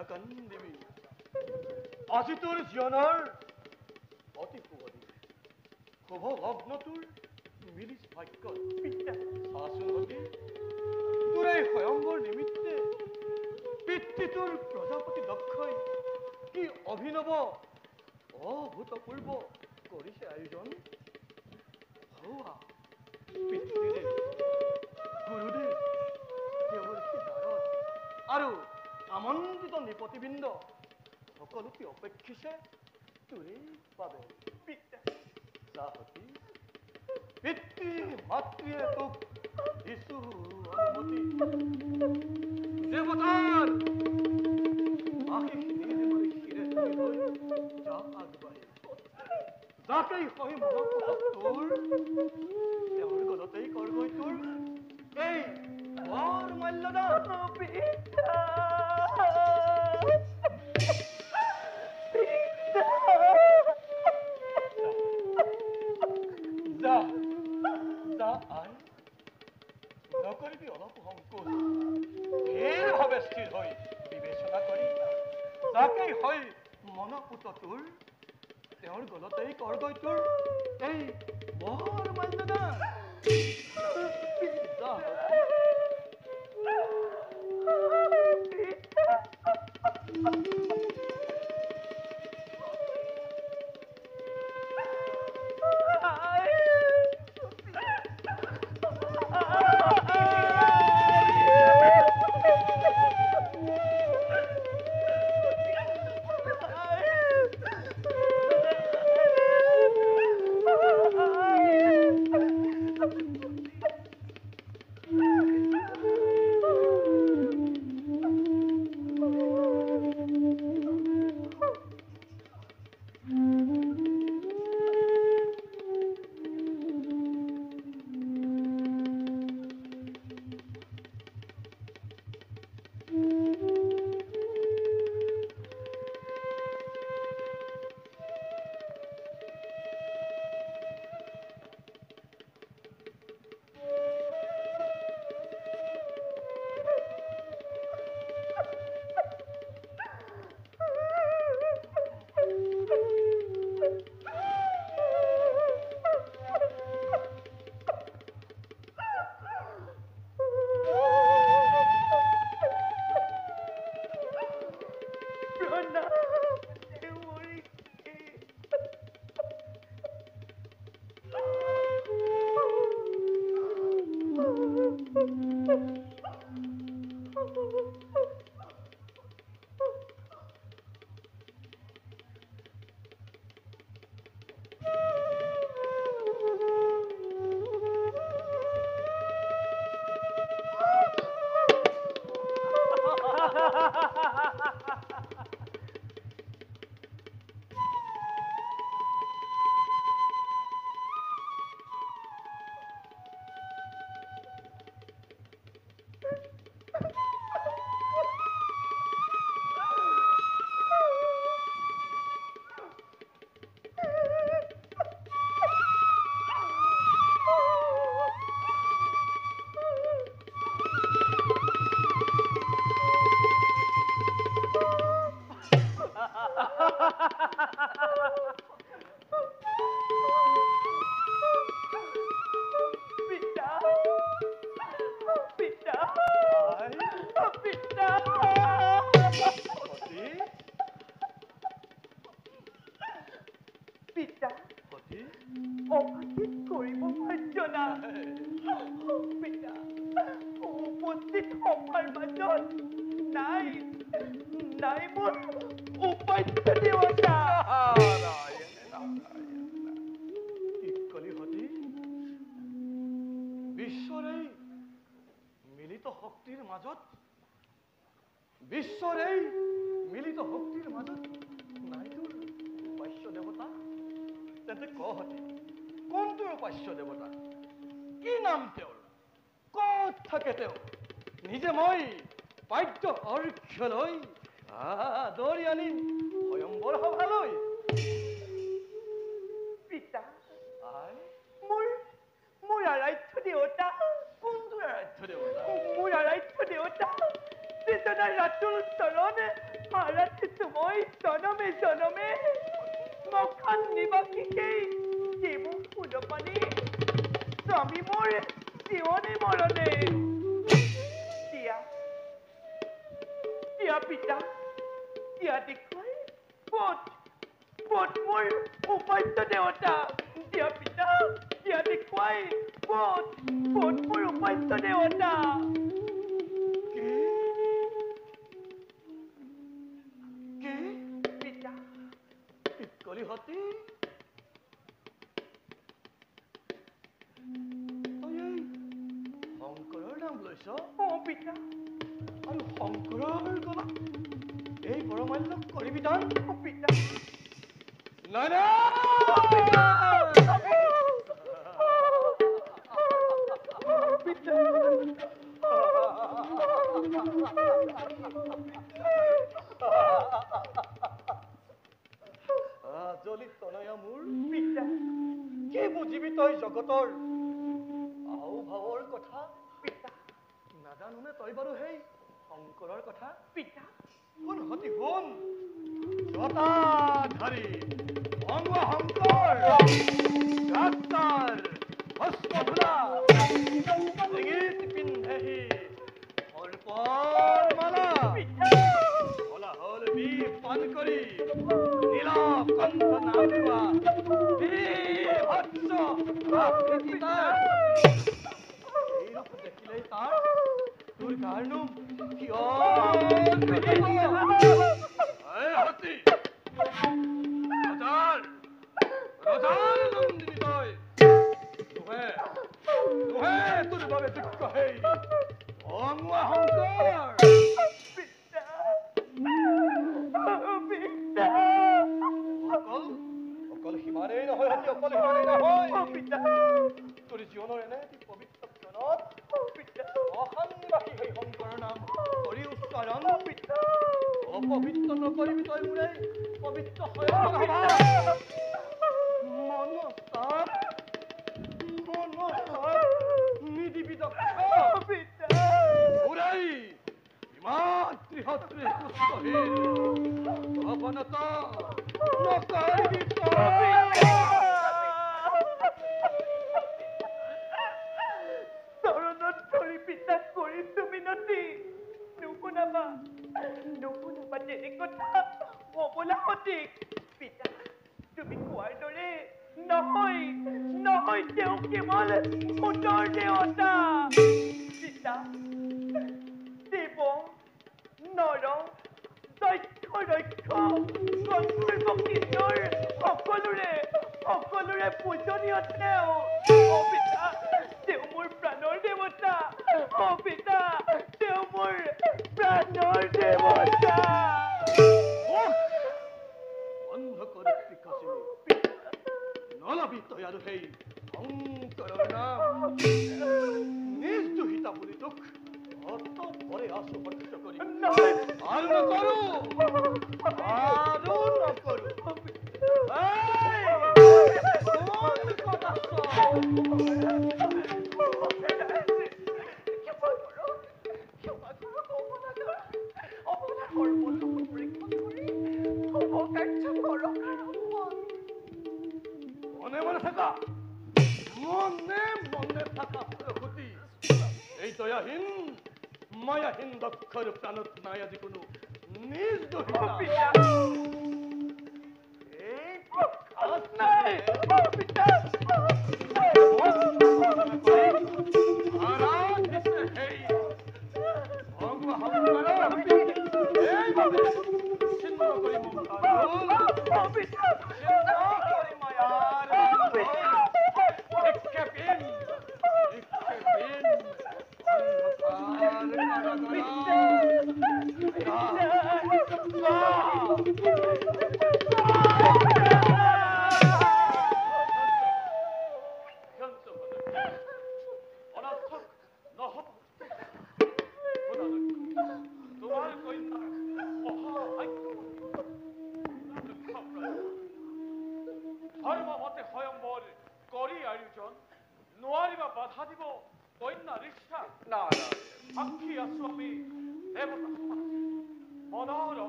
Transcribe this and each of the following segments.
বিদ্যা কান্দিবি আজি তোর জীবনের অতি শুভদিন শুভ লগ্ন তোর মিলিস ভাগ্য বিদ্যা শাশুনতি তোর এই স্বয়ম্বর নিমিত্তে পিতৃ তোর প্রজাপতি দক্ষই কি অভিনব অভূতপূর্ব করিছে আয়োজন হওয়া পিতৃদেব গুরুদেব দেৱৰ্ষি নাৰদ আৰু আমন্ত্ৰিত নৃপতিবৃন্দ সকলোকে অপেক্ষিছে তোৰে বাবে পিতৃ চাহতি পিতৃ মাতৃয়ে তোক দিছো অনুমতি দেৱতাৰ আশীষ নিদিবলৈ শিৰে লৈ যা আগবাঢ়ি যাকেই সহি মনত তোৰ তেওঁৰ গলতেই কৰগৈ তোৰ এই বৰ মূল্যদান যা যা আই নকৰিবি অলপ সংকোচ ধীৰভাৱে স্থিৰ হৈ বিবেচনা কৰি যাকেই হয় মনপুত তোৰ তেওঁৰ গলতেই কৰগৈ তোৰ এই বৰ মূল্যদান নিজে মই বাধ্য অৰ্ঘ্যলৈ দৌৰি আনিম স্বয়ম্বৰ সভালৈ পিতা মোৰ আৰাধ্য দেৱতা কোনটো আৰাধ্য দেৱতা মোৰ আৰাধ্য দেৱতা ৰাতুল চৰণে Arat tumoy sonome mokhan nibaki kei Debu Pudapani Swami more Sione morone Tia pita Tia dikhai Pot more upaita devata Tia pita Tia dikhai Pot more upaita devata Koli hati Ayay Hongkorar naam loisa pita Aru hongkorar gola Ei boromallo koribi dan pita Nana pita জলিত তনয়া মোৰ পিতা কি বুজিবি তই জগতৰ আও ভাৱৰ কথা পিতা নাজানোনে তই বাৰু হেই শংকৰৰ কথা পিতা কোন হতি শুন জটাধাৰী অংগ শংকৰ ডাক্তৰ ভস্মধুলা ডিঙিত পিন্ধেহি সৰ্পৰ মালা হলা হল বি পান কৰি নীলকণ্ঠ নামুৱা বিভৎস আকৃতি তাৰ এই ৰূপ দেখিলেই তাৰ তোৰ গাৰনো কিয় হাতী ৰজাৰ নন্দিনী তই তোহে তোৰ বাবে যোগ্য হেই অঙুৱা শংকৰ অকল সিমানেই নহয় হাতী অকল সিমানেই নহয় তোৰ জীৱনৰ এনে পবিত্ৰ ক্ষণত অশান্তিবাসী হৈ শংকৰৰ নাম কৰি উচ্চাৰণ অপবিত্ৰ নকৰিবি তই মোৰে পবিত্ৰ মনস্তাপ নিদিবি দক্ষাই ইমান ত্ৰিহত্ৰী পুষ্পহীন অৱনত নকৰিবি চৰণত ধৰি পিতাক কৰিছো মিনতি নুশুনাবা তেনে কথা হবলা সঠিক পিতা তুমি কোৱাৰ দৰে নহয় তেওঁ কেৱল সুন্দৰ দেৱতা পিতা দেৱ নৰ দক্ষ গন্ধৰ্ব কিশোৰ সকলোৰে পূজনীয় তেওঁ পিতা তেওঁ মোৰ প্ৰাণৰ দেৱতা পিতা তেওঁ মোৰ প্ৰাণৰ দেৱতা বন্ধ কৰি নলবি তই আৰু সেই শংকৰৰ নাম নিজ দুহিতা বুলি তোক অত পৰে আছো সত্য কৰি আৰু নকৰো মনে থাকা প্ৰকৃতি এই দয়াহীন মায়াহীন দক্ষৰ প্ৰাণত নাই আজি কোনো নিজ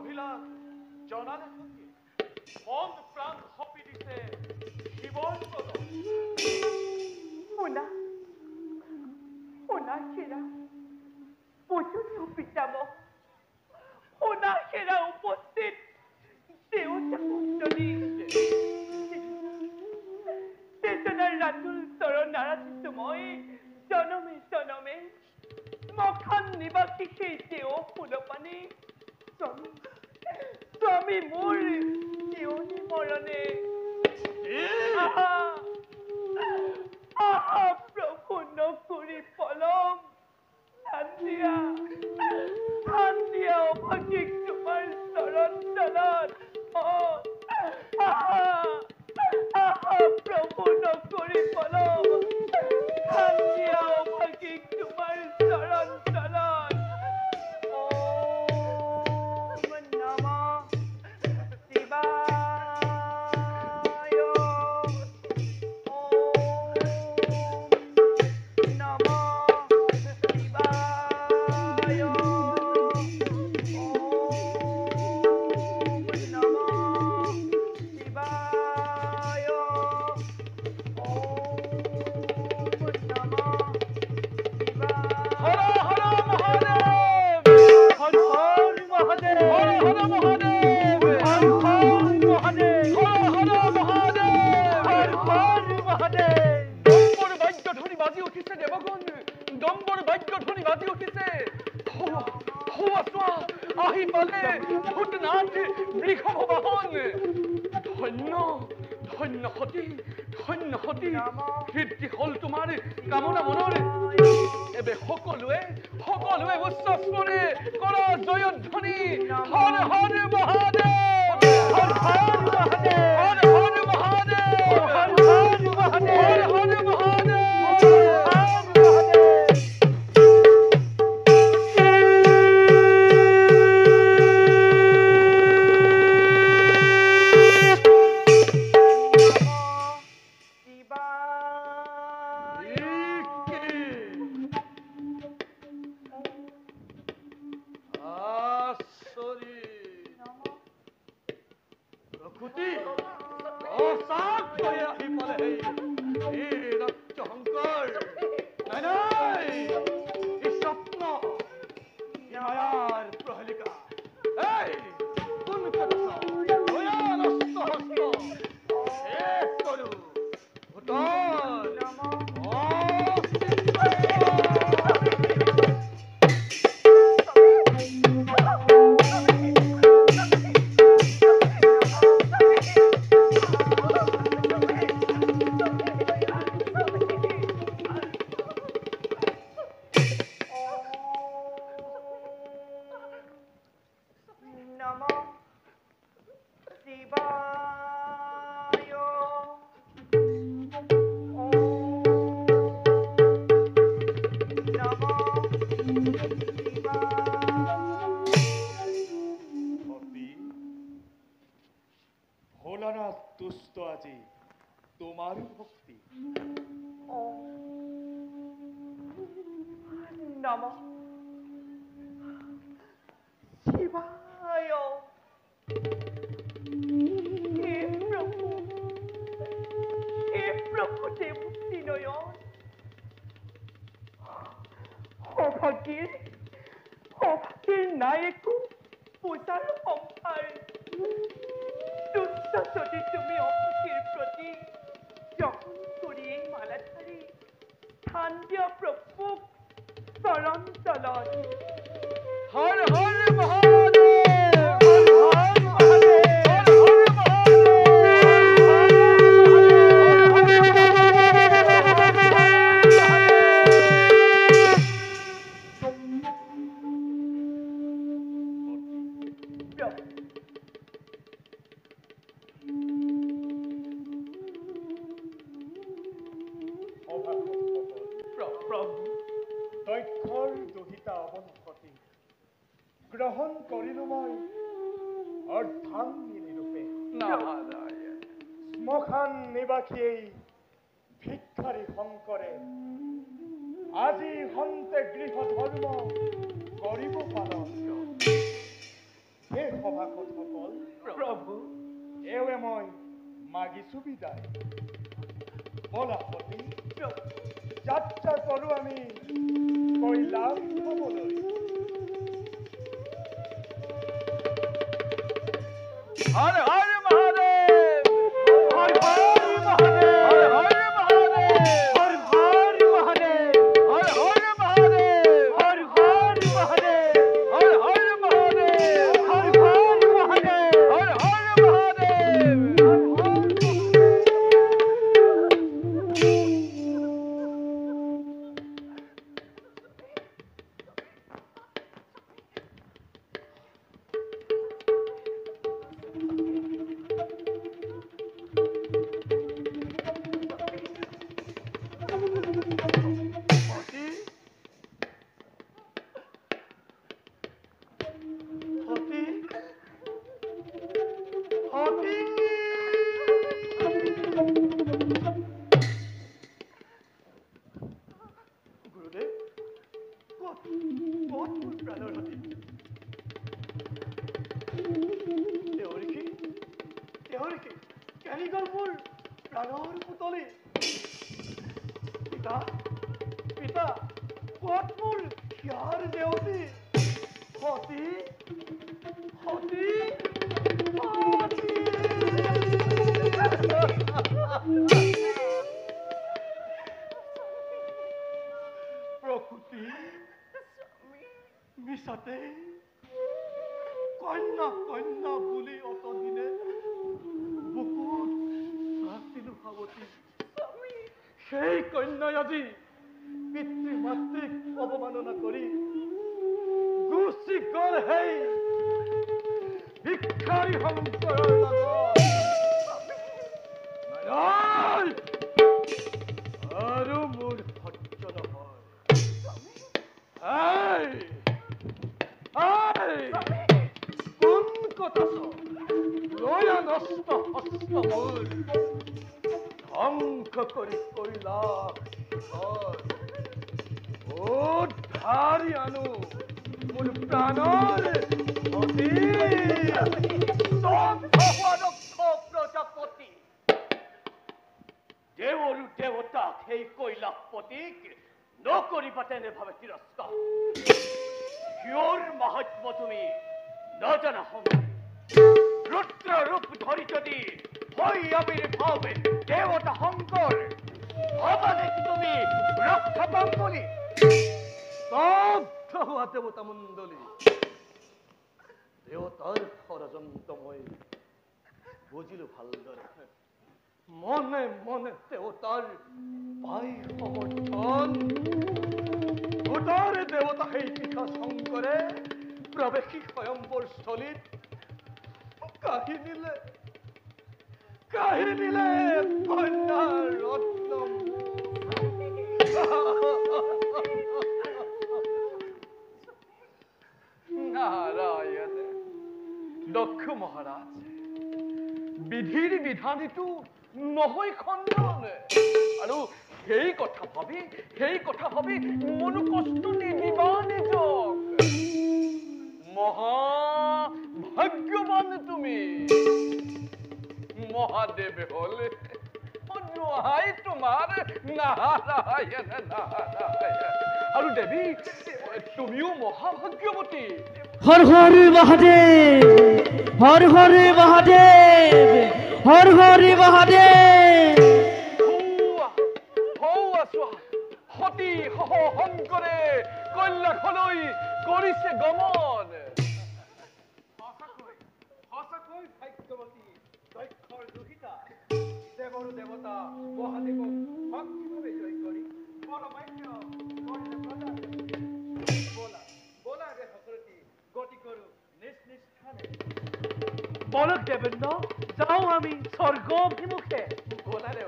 অভিলাষ জনালে সত্যি মন প্ৰাণ সপি দিছে শিৱৰ পদত শুনা শুনা সেৰা পূজনীয় পিতামহ শুনা সেৰা উপস্থিত দেউতা কুণ্ডলী দেশনাৰ ৰাতুল চৰণ নাৰাধিছো মই জনমে জনমে মখান নিবাসী সেই দেও ফুলপানী স্বামী মোৰ জীৱনী মৰণে আহা প্ৰভু নকৰি পলম ধান দিয়া অভাগিক তোমাৰ চৰণ তলত আহা প্ৰভু নকৰি পলম ধান দিয়া অভাগিক তোমাৰ চৰণ তলত ওম নমঃ শিৱায় আহি পালে ভূতনাথ বৃষভ বাহন ধন্য ধন্য সতী কীৰ্তি হল তোমাৰ কামনা মনৰ এবে সকলোৱে উচ্চ স্বৰে কৰা জয়ধ্বনি হৰ হৰ মহাদেৱ হৰ হৰ মহাদেৱ হৰ হৰ মহাদেৱ হৰ হৰ মহাদেৱ হৰ হৰ মহাদেৱ নমঃ শিৱায় হে প্ৰভু দেৱী নয়ন সৌভাগ্যৰ নাই একো পূজাৰ সম্ভাৰ দুষ্ট যদি তুমি অসুখীৰ প্ৰতি যখন কৰিয়ে মালা ধাৰি স্থান দিয়া প্ৰভুক চৰণ তলত হৰ হৰ মহাদেৱ হৰ হৰ মহাদেৱ হৰ গ্ৰহণ কৰিলো মই অৰ্ধাংগিনী ৰূপে শ্মশান নিবাসীয়ে ভিক্ষাৰী শংকৰে আজি সন্তে গৃহ ধৰ্ম কৰিব পালন হে সভাসদসকল, প্ৰভু এওঁৱে মই মাগিছো বিদায়। বলা সতী, যাত্ৰা কৰো আমি কৈলাশ ধামলৈ। হৰ হৰ মহাদেৱ, হৰ হৰ মহাদেৱ, হৰ হৰ মহাদেৱ, হৰ হৰ মহাদেৱ, হৰ হৰ মহাদেৱ, হৰ হৰ মহাদেৱ, হৰ হৰ মহাদেৱ, হৰ হৰ মহাদেৱ, হৰ হৰ মহাদেৱ। সতী, সতী, সতী। গুৰুদেৱ, ক'ত মোৰ প্ৰাণৰ সতী? তেওৰিকি কেনি গ'ল মোৰ প্ৰাণৰ পুতলি? পিতা, পিতা, ক'ত মোৰ হিয়াৰ দেউতী? সতী, সতী, প্ৰকৃতি মিছাতে কন্যা কন্যা বুলি অতদিনে বুকুত ৰাখিলো সাৱতী। সেই কন্যাই আজি পিতৃ মাতৃক অৱমাননা কৰি গুচি গ'ল সেই ভিক্ষাৰী শংকৰৰ লগত। নাই, আৰু মোৰ সহ্য নহয়। কোন কথা লৈ নষ্ট হস্ত মোৰ ধ্বংস কৰি কৈলাশ ধাৰি আনো মোৰ প্ৰাণৰ সতী। প্ৰজাপতি দেৱৰু দেৱতাক সেই কৈলাশপতিক নকৰিবা তেনেভাৱে তিৰস্কাৰ। কিয়ৰ মাহাত্ম্য তুমি নজনা সংসাৰী। ৰুদ্ৰ ৰূপ ধৰি যদি হয় আবিৰ্ভাৱে দেৱতা শংকৰ, ভাবা নেকি তুমি ৰক্ষা পাম বুলি? স্তব্ধ হোৱা দেৱতা মণ্ডলী। দেৱতাৰ ষড়যন্ত্ৰ মই বুজিলো ভালদৰে। মনে মনে দেৱতাৰ পাই সমৰ্থন। ভূতৰে দেৱতা সেই পিঠা শংকৰে প্ৰৱেশী স্বয়ম্বৰ স্থলীত কাহিনীলে কন্যাৰ ৰত্নম। নাৰায়ণ, দক্ষ মহাৰাজ, বিধিৰ বিধানীটো নহয় খণ্ডন। আৰু সেই কথা ভাবি মনো কষ্ট নিদিবা নিজক। মহাভাগ্যৱান তুমি। মহাদেৱ হলে নোৱাই তোমাৰ। নাৰায়ণ নাৰায়ণ। আৰু দেৱী, তুমিও মহাভাগ্যৱতী। হৰ হৰ মহাদেব, হৰ হৰ মহাদেব, হৰ হৰ মহাদেব। সতী সহ শংকৰে কৈলাশলৈ কৰিছে গমন। সঁচাকৈ ভাগ্যৱতী দক্ষৰ দুহিতা। দেৱৰ দেৱতা মহাদেৱক ভক্তিভাৱে জয় কৰি পৰমান্য কৰিলে প্ৰজা। বলা ৰে সকলটি গতি কৰো নিজ নিজ স্থানে। বলক দেবেন্দ্ৰ, যাওঁ আমি স্বৰ্গভিমুখে। বলা ৰে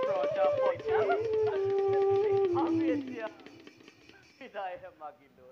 প্ৰজাপতি, আমি এতিয়া বিদায়হে মাগিলো।